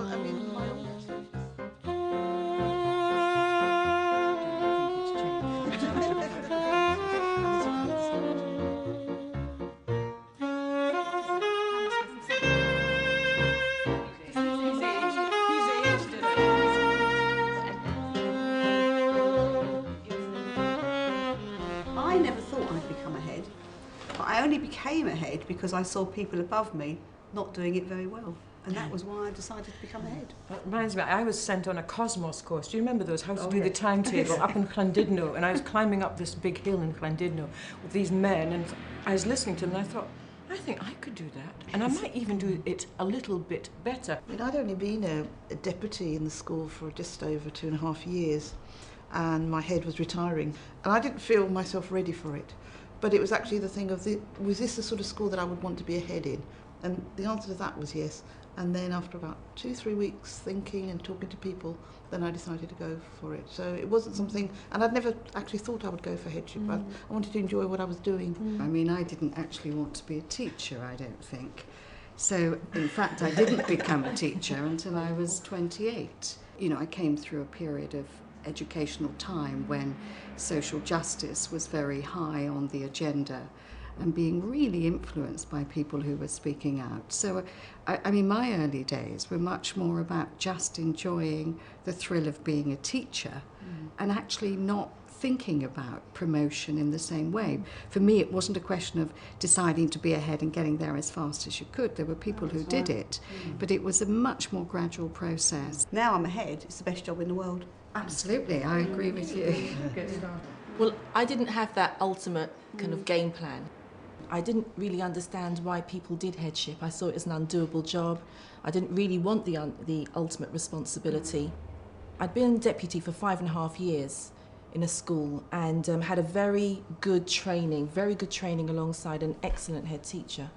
Well, I mean, my own I never thought I'd become a head, but I only became a head because I saw people above me not doing it very well. And that was why I decided to become a head. That reminds me, I was sent on a Cosmos course. Do you remember those? How to do the yes. timetable up in Llandudno. And I was climbing up this big hill in Llandudno with these men, and I was listening to them, and I thought, I think I could do that. And I might even do it a little bit better. I mean, I'd only been a deputy in the school for just over 2.5 years, and my head was retiring. And I didn't feel myself ready for it. But it was actually the thing of, was this the sort of school that I would want to be a head in? And the answer to that was yes. And then after about 2-3 weeks thinking and talking to people, then I decided to go for it. So it wasn't something, and I'd never actually thought I would go for headship. I wanted to enjoy what I was doing. I mean, I didn't actually want to be a teacher, I don't think. So, in fact, I didn't become a teacher until I was 28. You know, I came through a period of educational time when social justice was very high on the agenda and being really influenced by people who were speaking out. So, I mean, my early days were much more about just enjoying the thrill of being a teacher and actually not thinking about promotion in the same way. For me, it wasn't a question of deciding to be ahead and getting there as fast as you could. There were people who did it, but it was a much more gradual process. Now I'm a head, it's the best job in the world. Absolutely, I agree with you. Well, I didn't have that ultimate kind of game plan. I didn't really understand why people did headship. I saw it as an undoable job. I didn't really want the ultimate responsibility. I'd been deputy for 5.5 years in a school and had a very good training alongside an excellent head teacher.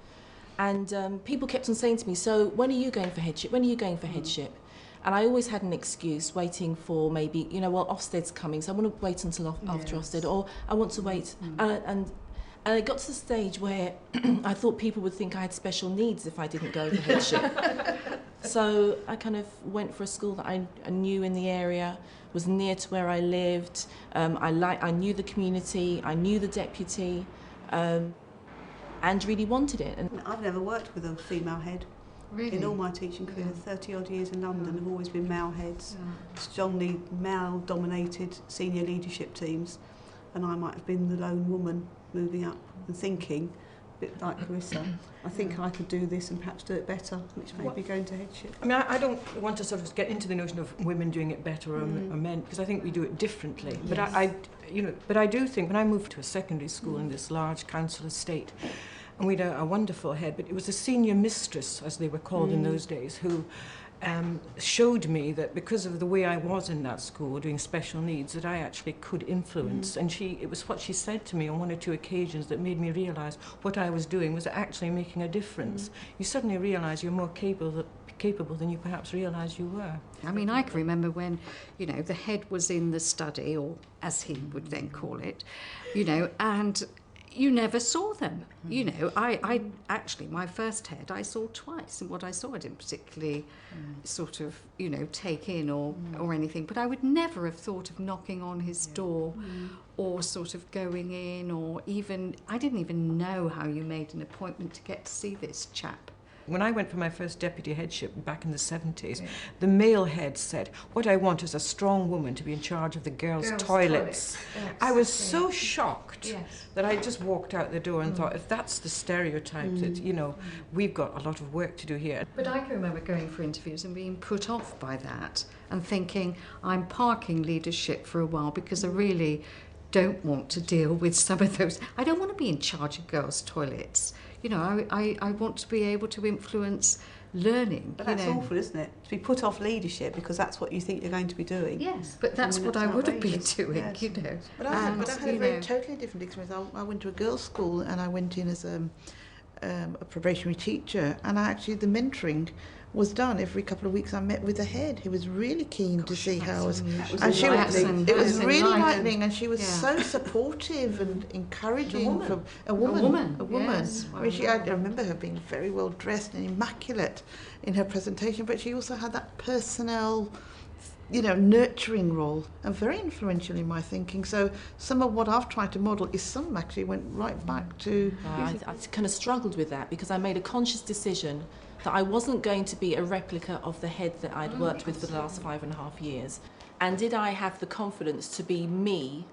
And people kept on saying to me, so when are you going for headship? When are you going for headship? And I always had an excuse, waiting for maybe, you know, well, Ofsted's coming, so I want to wait until after Ofsted, or I want to wait. And it got to the stage where I thought people would think I had special needs if I didn't go for headship. So I kind of went for a school that I knew in the area, was near to where I lived. I knew the community, I knew the deputy, and really wanted it. And I've never worked with a female head. Really? In all my teaching career, 30 odd years in London, have always been male heads, strongly male-dominated senior leadership teams, and I might have been the lone woman moving up and thinking, a bit like Carissa, I think I could do this and perhaps do it better, which made me go into headship. I mean, I don't want to sort of get into the notion of women doing it better or men, because I think we do it differently. Yes. But I do think when I moved to a secondary school in this large council estate, and we had a wonderful head, but it was a senior mistress, as they were called in those days, who showed me that because of the way I was in that school doing special needs, that I actually could influence. And it was what she said to me on 1 or 2 occasions that made me realise what I was doing was actually making a difference. You suddenly realise you're more capable than you perhaps realised you were. I mean, I can remember when, you know, the head was in the study, or as he would then call it, you know, and you never saw them. You know, I actually, my first head I saw twice, and what I saw I didn't particularly sort of, you know, take in or anything, but I would never have thought of knocking on his door or sort of going in, or even, I didn't even know how you made an appointment to get to see this chap. When I went for my first deputy headship back in the 70s, the male head said, what I want is a strong woman to be in charge of the girls' toilets. Yes, I was so shocked that I just walked out the door and thought, if that's the stereotype that, you know, we've got a lot of work to do here. But I can remember going for interviews and being put off by that and thinking, I'm parking leadership for a while because I really don't want to deal with some of those. I don't want to be in charge of girls' toilets. You know, I want to be able to influence learning. But that's awful, isn't it? To be put off leadership because that's what you think you're going to be doing. Yes, but that's what I would have been doing, you know. But I had a very totally different experience. I went to a girls' school and I went in as a probationary teacher, and the mentoring was done every couple of weeks. I met with the head, who was really keen to see how I was, and she was, it was really enlightening, and she was so supportive and encouraging. From a woman. Yes. I mean, I remember her being very well dressed and immaculate in her presentation, but she also had that personnel, nurturing role, and very influential in my thinking. So some of what I've tried to model is some actually went right back to... I kind of struggled with that because I made a conscious decision that I wasn't going to be a replica of the head that I'd worked with for the last 5.5 years. And did I have the confidence to be me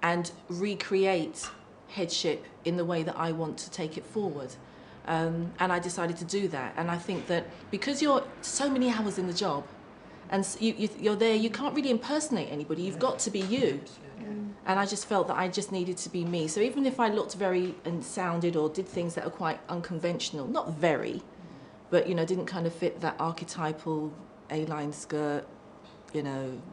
and recreate headship in the way that I want to take it forward? And I decided to do that. And I think that because you're so many hours in the job, and you're there, you can't really impersonate anybody. You've got to be you. And I just felt that I just needed to be me. So even if I looked very and sounded or did things that are quite unconventional, not very, but, didn't kind of fit that archetypal A-line skirt,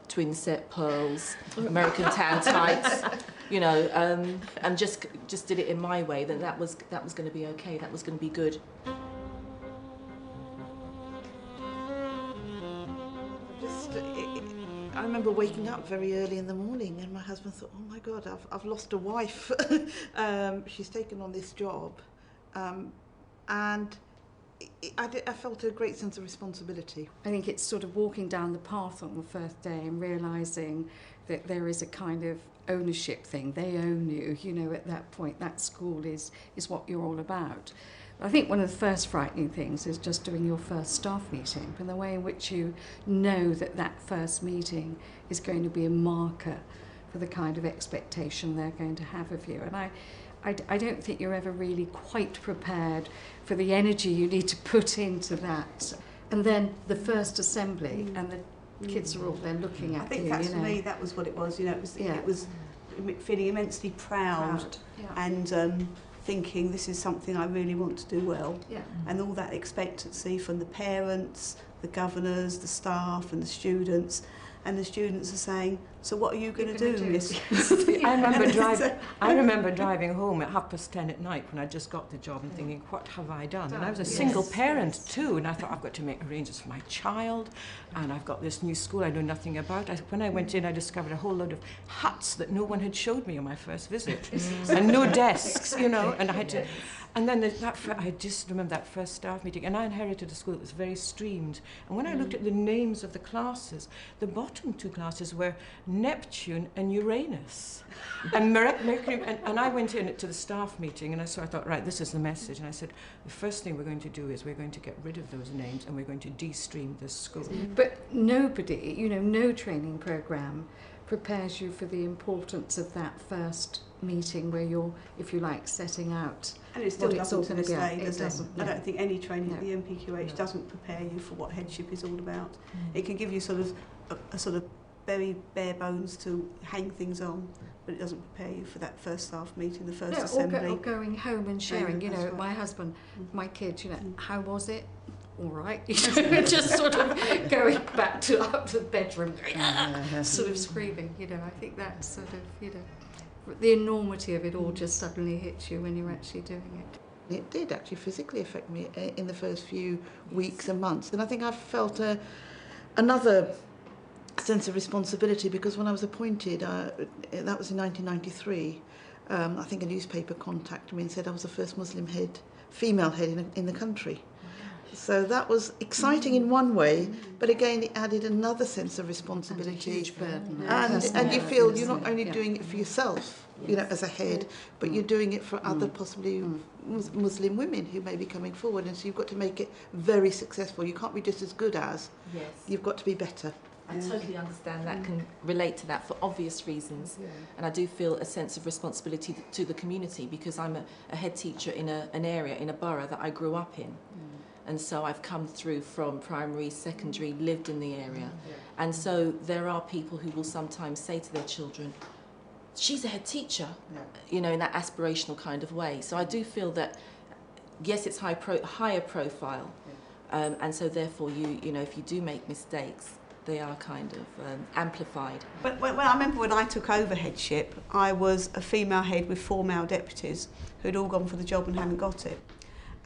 twin set pearls, American tan tights, and just did it in my way, then that was going to be okay. That was going to be good. I remember waking up very early in the morning, and my husband thought, "Oh my God, I've lost a wife. She's taken on this job," and I felt a great sense of responsibility. I think it's sort of walking down the path on the first day and realising that there is a kind of ownership thing. They own you, at that point. That school is what you're all about. I think one of the first frightening things is just doing your first staff meeting, and the way in which you know that first meeting is going to be a marker for the kind of expectation they're going to have of you. And I don't think you're ever really quite prepared for the energy you need to put into that. And then the first assembly, and the kids are all there looking at you. I think that's for me, that was what it was. It was feeling immensely proud. And thinking this is something I really want to do well. And all that expectancy from the parents, the governors, the staff and the students. And the students are saying, "So what are you going to do, Miss?" I remember driving home at 10:30 at night when I just got the job and thinking, what have I done? And I was a single parent too, and I thought, I've got to make arrangements for my child, and I've got this new school I know nothing about. When I went in, I discovered a whole load of huts that no one had showed me on my first visit, and no desks, and I had to... And then I just remember that first staff meeting, and I inherited a school that was very streamed. And when I looked at the names of the classes, the bottom two classes were Neptune and Uranus, and Mercury. And I went in to the staff meeting, and I thought, right, this is the message. And I said, the first thing we're going to do is we're going to get rid of those names, and we're going to de-stream this school. But nobody, no training programme prepares you for the importance of that first meeting where you're, if you like, setting out. And it still doesn't to this day, does it? I don't think any training at the MPQH doesn't prepare you for what headship is all about. It can give you sort of a sort of very bare bones to hang things on, but it doesn't prepare you for that first staff meeting, the first assembly. Or going home and sharing, Right. My husband, my kids, how was it? All right, just sort of going back up to the bedroom, sort of screaming, I think that's sort of, the enormity of it all just suddenly hits you when you're actually doing it. It did actually physically affect me in the first few weeks and months, and I think I felt another sense of responsibility because when I was appointed, that was in 1993, I think a newspaper contacted me and said I was the first female head in the country. So that was exciting in one way, but again it added another sense of responsibility. And a huge burden. And you feel you're not only doing it for yourself, as a head, but you're doing it for other possibly Muslim women who may be coming forward, and so you've got to make it very successful. You can't be just as good as, you've got to be better. I totally understand that, can relate to that for obvious reasons. And I do feel a sense of responsibility to the community because I'm a head teacher in an area, in a borough that I grew up in. And so I've come through from primary, secondary, lived in the area. And so there are people who will sometimes say to their children, she's a head teacher, in that aspirational kind of way. So I do feel that, yes, it's higher profile. And so therefore, if you do make mistakes, they are kind of amplified. But I remember when I took over headship, I was a female head with 4 male deputies who'd all gone for the job and hadn't got it.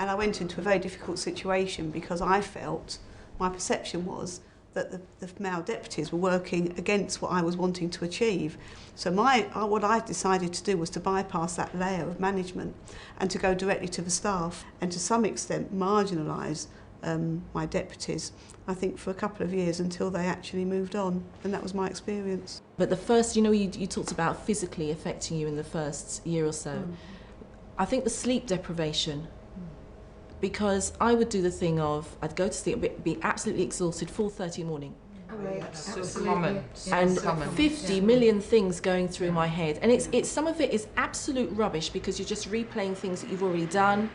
And I went into a very difficult situation because I felt, my perception was that the male deputies were working against what I was wanting to achieve. So what I decided to do was to bypass that layer of management and to go directly to the staff and to some extent marginalise my deputies, I think, for a couple of years until they actually moved on, and that was my experience. But the first, you talked about physically affecting you in the first year or so. I think the sleep deprivation, because I would do the thing of, I'd go to sleep, be absolutely exhausted, 4:30 in the morning. So common. And So common. 50 million things going through my head. And it's some of it is absolute rubbish because you're just replaying things that you've already done.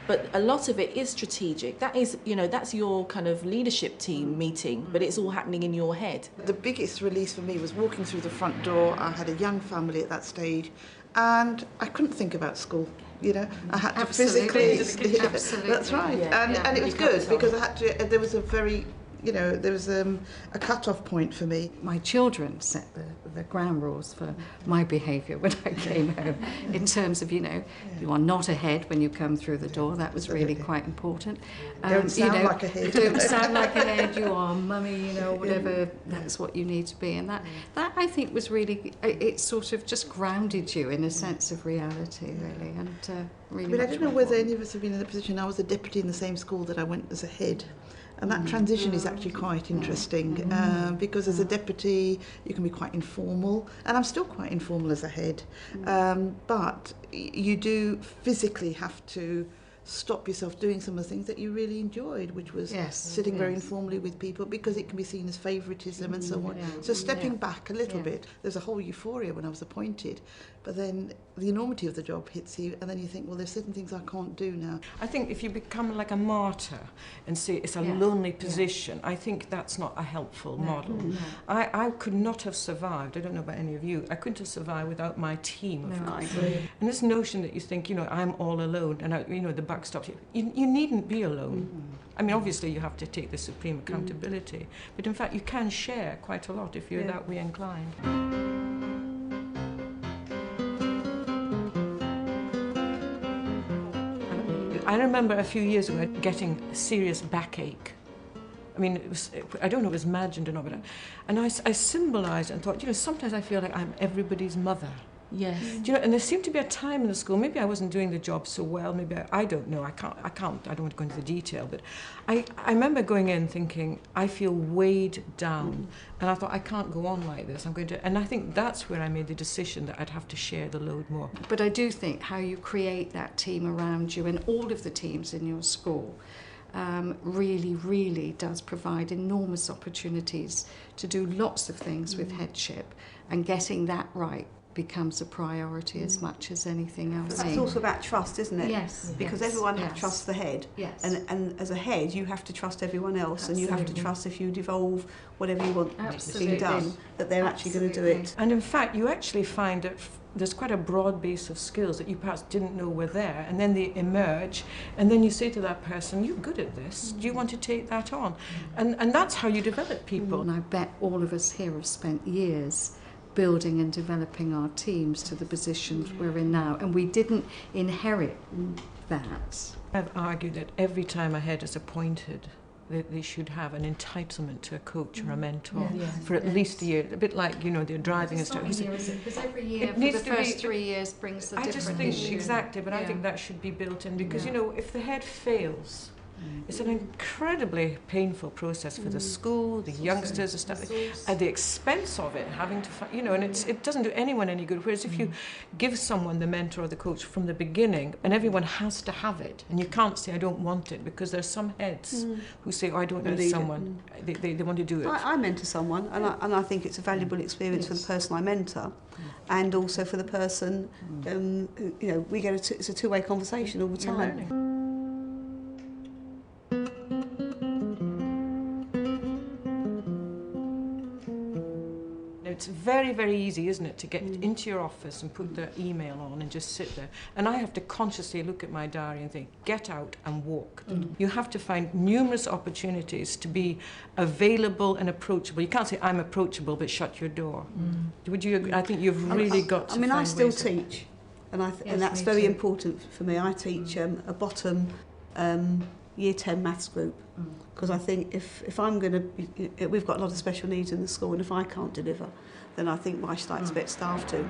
But a lot of it is strategic. That is, that's your kind of leadership team meeting, but it's all happening in your head. The biggest release for me was walking through the front door. I had a young family at that stage, and I couldn't think about school. I had to physically. Absolutely. That's right, and it was good because I had to. There was a very, there was a cut-off point for me. My children set the ground rules for my behaviour when I came home, in terms of, you are not ahead when you come through the door. That was really quite important. Don't sound like a head. Don't sound like a head. You are mummy, whatever. That's what you need to be. And that I think was really, it sort of just grounded you in a sense of reality, really. And really. I don't know whether any of us have been in the position. I was a deputy in the same school that I went as a head. And that transition is actually quite interesting because as a deputy you can be quite informal, and I'm still quite informal as a head, but you do physically have to stop yourself doing some of the things that you really enjoyed, which was sitting very informally with people, because it can be seen as favouritism and so on. So stepping back a little bit, there's a whole euphoria when I was appointed, but then the enormity of the job hits you, and then you think, well, there's certain things I can't do now. I think if you become like a martyr and say it's a lonely position, I think that's not a helpful model. No. I could not have survived, I don't know about any of you, I couldn't have survived without my team of people. And this notion that you think, I'm all alone, and the buck stops you. You needn't be alone. I mean, obviously you have to take the supreme accountability, but in fact you can share quite a lot if you're that way inclined. I remember a few years ago getting a serious backache. I mean, I don't know if it was imagined or not, and I symbolised and thought, sometimes I feel like I'm everybody's mother. Yes. And there seemed to be a time in the school, maybe I wasn't doing the job so well, maybe I don't know, I don't want to go into the detail, but I remember going in thinking, I feel weighed down, and I thought, I can't go on like this, and I think that's where I made the decision that I'd have to share the load more. But I do think how you create that team around you, and all of the teams in your school, really, really does provide enormous opportunities to do lots of things with headship, and getting that right becomes a priority as much as anything else. But that's also about trust, isn't it? Yes. Because everyone trusts the head. Yes. And as a head, you have to trust everyone else, and you have to trust if you devolve whatever you want to be done, that they're actually going to do it. And in fact, you actually find that there's quite a broad base of skills that you perhaps didn't know were there, and then they emerge, and then you say to that person, you're good at this, do you want to take that on? And that's how you develop people. And I bet all of us here have spent years building and developing our teams to the positions we're in now, and we didn't inherit that. I've argued that every time a head is appointed, they should have an entitlement to a coach or a mentor for at least a year. A bit like, they're driving and stuff. Because every year for the first 3 years brings a different issue. I just think, exactly, but I think that should be built in, because, if the head fails, it's an incredibly painful process for the school, the youngsters, the stuff, at the expense of it, having to, and it doesn't do anyone any good. Whereas if you give someone the mentor or the coach from the beginning, and everyone has to have it, and you can't say, I don't want it, because there's some heads who say, I don't need someone, they want to do it. I mentor someone, and I think it's a valuable experience for the person I mentor, and also for the person, we get it's a two-way conversation all the time. It's very, very easy, isn't it, to get into your office and put the email on and just sit there. And I have to consciously look at my diary and think, get out and walk. You have to find numerous opportunities to be available and approachable. You can't say, I'm approachable, but shut your door. Would you agree? I think you've really got to I still teach, and that's very important for me. I teach a bottom Year 10 maths group, because I think if I'm going to, we've got a lot of special needs in the school, and if I can't deliver, then I think why should I expect staff to?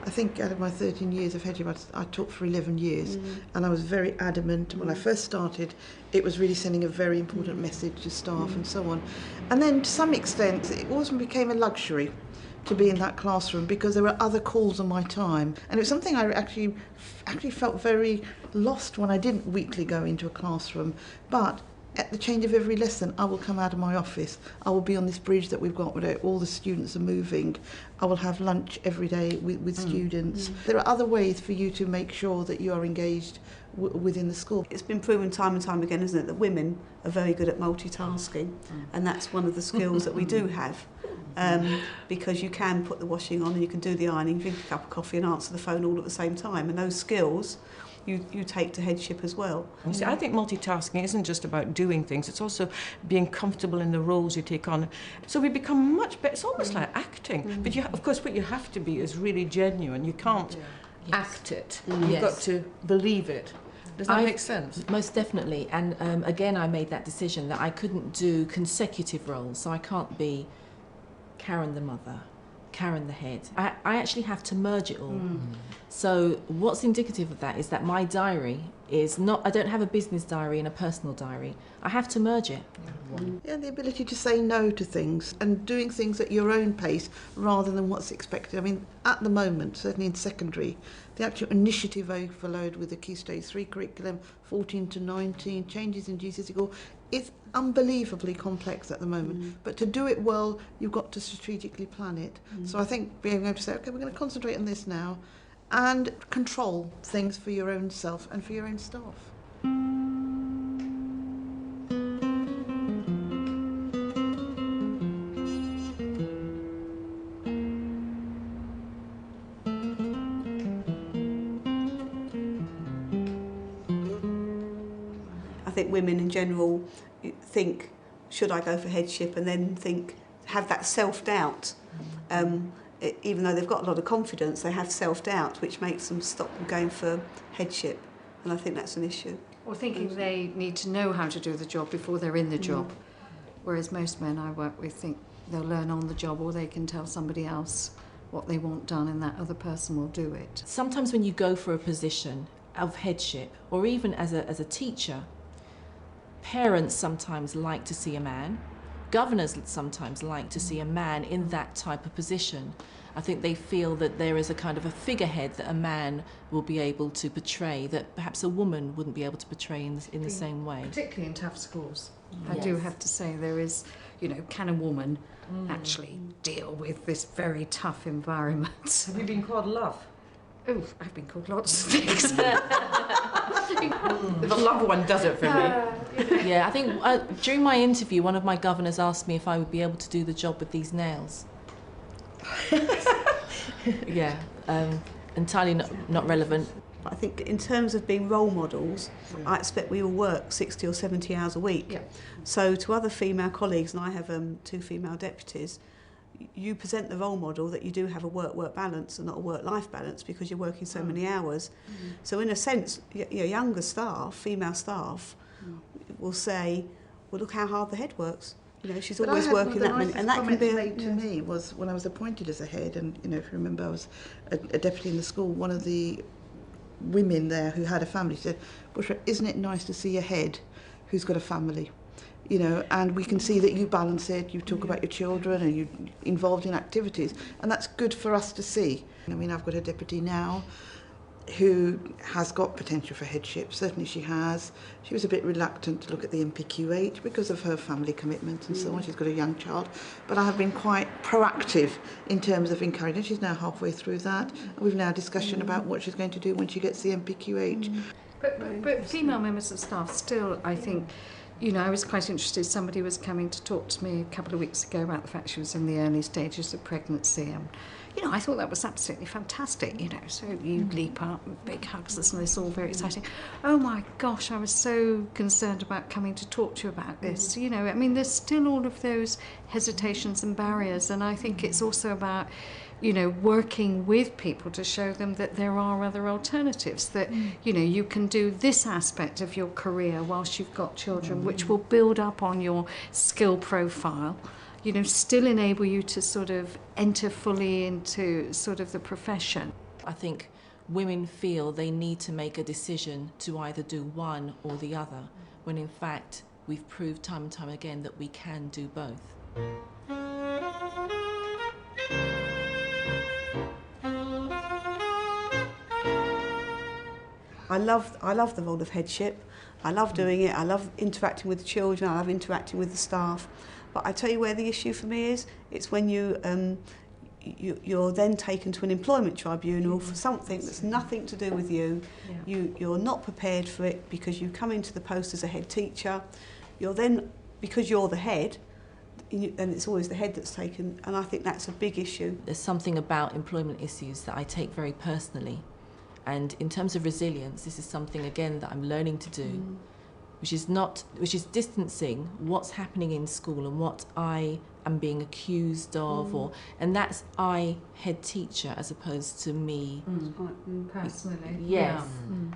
I think out of my 13 years of headship, I taught for 11 years, and I was very adamant. When I first started, it was really sending a very important message to staff and so on. And then to some extent, it also became a luxury to be in that classroom because there were other calls on my time. And it was something I actually felt very lost when I didn't weekly go into a classroom. But at the change of every lesson, I will come out of my office. I will be on this bridge that we've got where all the students are moving. I will have lunch every day with students. There are other ways for you to make sure that you are engaged within the school. It's been proven time and time again, isn't it, that women are very good at multitasking, and that's one of the skills that we do have. Because you can put the washing on and you can do the ironing, drink a cup of coffee and answer the phone all at the same time, and those skills you take to headship as well. You see, I think multitasking isn't just about doing things, it's also being comfortable in the roles you take on. So we become much better, it's almost like acting, but of course what you have to be is really genuine. You can't act it, you've got to believe it. Does that make sense? Most definitely, and again I made that decision that I couldn't do consecutive roles, so I can't be Karen the mother, Karen the head. I actually have to merge it all. So what's indicative of that is that my diary is not, I don't have a business diary and a personal diary. I have to merge it. Yeah, the ability to say no to things and doing things at your own pace rather than what's expected. I mean, at the moment, certainly in secondary, the actual initiative overload with the Key Stage 3 curriculum, 14 to 19, changes in GCSE, it's unbelievably complex at the moment. But to do it well, you've got to strategically plan it. So I think being able to say, okay, we're going to concentrate on this now and control things for your own self and for your own staff. I think women in general think, should I go for headship, and then have that self-doubt. Even though they've got a lot of confidence, they have self-doubt, which makes them stop them going for headship. And I think that's an issue. Or thinking they need to know how to do the job before they're in the job. Whereas most men I work with think they'll learn on the job, or they can tell somebody else what they want done and that other person will do it. Sometimes when you go for a position of headship, or even as a teacher, parents sometimes like to see a man. Governors sometimes like to see a man in that type of position. I think they feel that there is a kind of a figurehead that a man will be able to portray that perhaps a woman wouldn't be able to portray in the same way. Particularly in tough schools. I do have to say there is, can a woman actually deal with this very tough environment? Have you been called love? Oh, I've been called lots of things. The love one does it for me. Yeah, I think during my interview, one of my governors asked me if I would be able to do the job with these nails. Yeah, entirely not relevant. I think in terms of being role models, I expect we all work 60 or 70 hours a week. Yeah. So to other female colleagues, and I have 2 female deputies, you present the role model that you do have a work-work balance and not a work-life balance because you're working so many hours. So in a sense, your younger staff, female staff, will say, well, look how hard the head works. She's always working that many. And that can be made to me was when I was appointed as a head, and if you remember, I was a deputy in the school. One of the women there who had a family said, "Bushra, isn't it nice to see a head who's got a family? And we can see that you balance it, you talk about your children and you're involved in activities, and that's good for us to see." I mean, I've got a deputy now who has got potential for headship. Certainly she has. She was a bit reluctant to look at the MPQ8 because of her family commitment and so on. She's got a young child. But I have been quite proactive in terms of encouraging. She's now halfway through that. And we've now discussion about what she's going to do when she gets the MPQ8. But female members of staff still, I think, I was quite interested. Somebody was coming to talk to me a couple of weeks ago about the fact she was in the early stages of pregnancy, and you know, I thought that was absolutely fantastic, you know. So you leap up, big hugs, and it's all very exciting. Oh my gosh, I was so concerned about coming to talk to you about this. You know, I mean, there's still all of those hesitations and barriers, and I think it's also about, you know, working with people to show them that there are other alternatives, that, you know, you can do this aspect of your career whilst you've got children, which will build up on your skill profile, you know, still enable you to sort of enter fully into sort of the profession. I think women feel they need to make a decision to either do one or the other, when in fact we've proved time and time again that we can do both. I love the role of headship. I love doing it. I love interacting with the children. I love interacting with the staff. But I tell you where the issue for me is. It's when you're then taken to an employment tribunal for something that's nothing to do with you. You're not prepared for it because you come into the post as a head teacher. You're then, because you're the head, and it's always the head that's taken, and I think that's a big issue. There's something about employment issues that I take very personally. And in terms of resilience, this is something, again, that I'm learning to do, which is distancing what's happening in school and what I am being accused of, and that's I, head teacher, as opposed to me. Personally. Yes.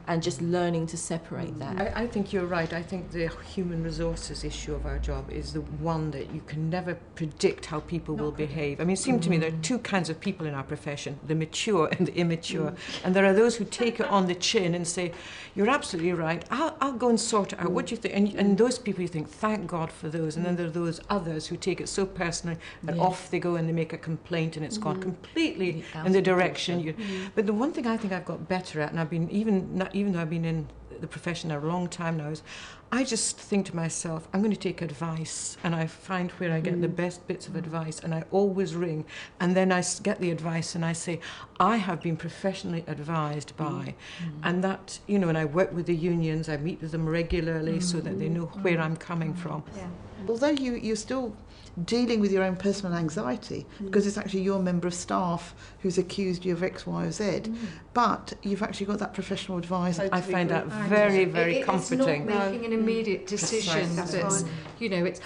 And just learning to separate that. I think you're right. I think the human resources issue of our job is the one that you can never predict how people will behave. I mean, it seems to me there are two kinds of people in our profession, the mature and the immature. And there are those who take it on the chin and say, you're absolutely right, I'll go and sort it out. What do you think? And those people, you think, thank God for those. And then there are those others who take it so personally and off they go and they make a complaint and it's gone completely in the direction. But the one thing I think I've got better at, and I've been, even though I've been in the profession a long time now, is I just think to myself, I'm going to take advice, and I find where I get the best bits of advice, and I always ring, and then I get the advice and I say, I have been professionally advised by, and that, you know, and I work with the unions, I meet with them regularly so that they know where I'm coming from. Although you're still dealing with your own personal anxiety, because it's actually your member of staff who's accused you of X, Y, or Z, but you've actually got that professional advice. I find that very, very comforting. It's not making an immediate decision that's, you know, it's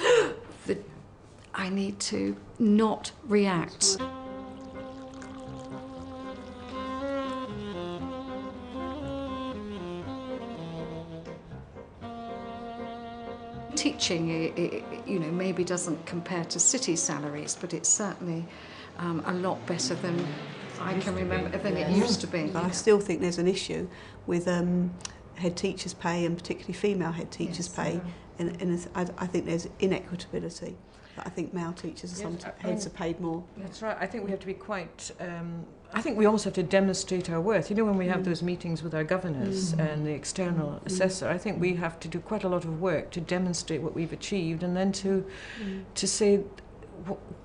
that I need to not react. Teaching, you know, maybe doesn't compare to city salaries, but it's certainly a lot better than I can remember than it used to be. But I still think there's an issue with head teachers' pay, and particularly female head teachers' pay, and I think there's inequitability. I think male teachers, some heads are paid more. That's right. I think we have to be quite... I think we also have to demonstrate our worth. You know, when we have those meetings with our governors and the external assessor, I think we have to do quite a lot of work to demonstrate what we've achieved, and then to say,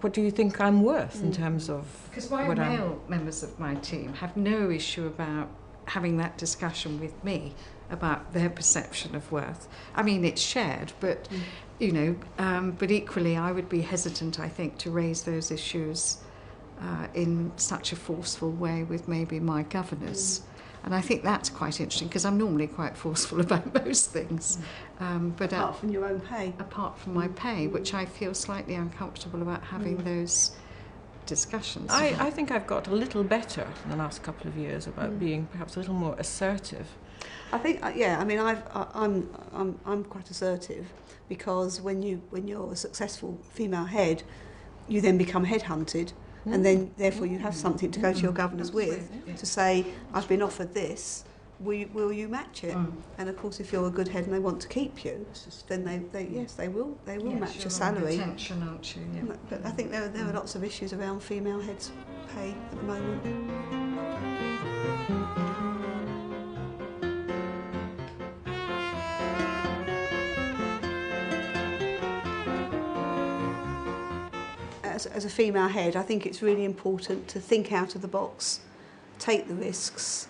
what do you think I'm worth in terms of because my male members of my team have no issue about having that discussion with me about their perception of worth. I mean, it's shared, but you know, but equally I would be hesitant, I think, to raise those issues in such a forceful way with maybe my governors. And I think that's quite interesting, because I'm normally quite forceful about most things. But apart from your own pay. Apart from my pay, which I feel slightly uncomfortable about having those discussions. I think I've got a little better in the last couple of years about being perhaps a little more assertive. I think, I mean, I'm quite assertive, because when you're a successful female head, you then become headhunted, and then therefore you have something to go to your governors with to say, I've been offered this, will you match it? And of course, if you're a good head and they want to keep you, then they will match your salary. Retention, aren't you? Yeah. But I think there are lots of issues around female heads' pay at the moment. As a female head, I think it's really important to think out of the box, take the risks,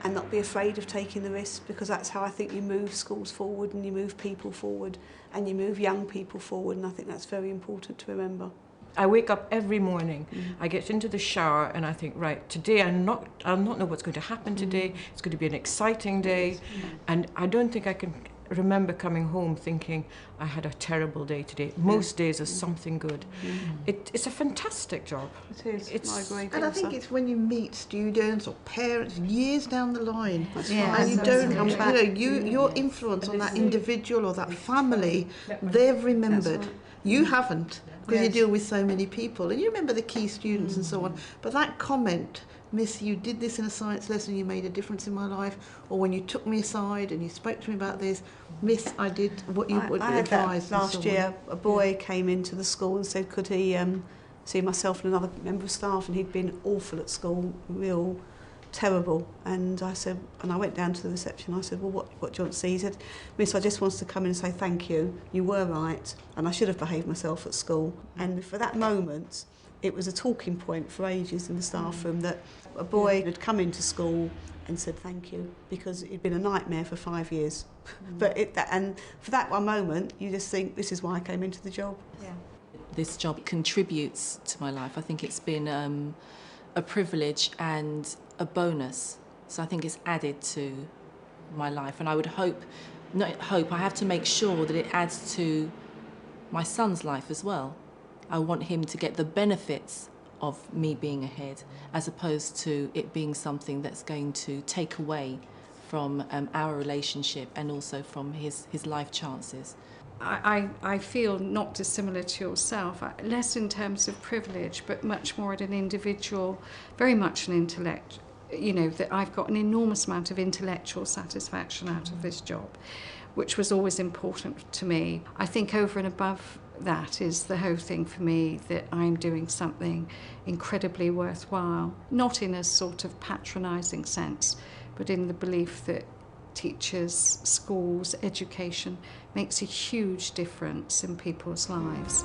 and not be afraid of taking the risks, because that's how I think you move schools forward, and you move people forward, and you move young people forward, and I think that's very important to remember. I wake up every morning, I get into the shower and I think, right, today I'll not know what's going to happen today. It's going to be an exciting day. And I don't think I can remember coming home thinking I had a terrible day today. Most days are something good. It's a fantastic job. It is. I agree. And I think it's when you meet students or parents years down the line, Yeah, and you don't, come you back. know, your influence on that individual or that family, they've remembered. You haven't, because you deal with so many people, and you remember the key students and so on. But that comment, Miss, you did this in a science lesson, you made a difference in my life, or when you took me aside and you spoke to me about this, Miss, I did what you would I had advise. that last year. A boy came into the school and said, could he see myself and another member of staff, and he'd been awful at school, real terrible. And I said, and I went down to the reception. I said, well, what do you want to see? He said, Miss, I just wanted to come in and say thank you. You were right, and I should have behaved myself at school. And for that moment, it was a talking point for ages in the staff room that a boy had come into school and said thank you, because it'd been a nightmare for 5 years. And for that one moment, you just think, this is why I came into the job. Yeah. This job contributes to my life. I think it's been a privilege and a bonus. So I think it's added to my life. And I would I have to make sure that it adds to my son's life as well. I want him to get the benefits of me being a head, as opposed to it being something that's going to take away from our relationship and also from his life chances. I feel not dissimilar to yourself, less in terms of privilege, but much more at an individual, very much an intellect, you know, that I've got an enormous amount of intellectual satisfaction out of this job, which was always important to me. I think over and above that is the whole thing for me, that I'm doing something incredibly worthwhile, not in a sort of patronising sense, but in the belief that teachers, schools, education makes a huge difference in people's lives.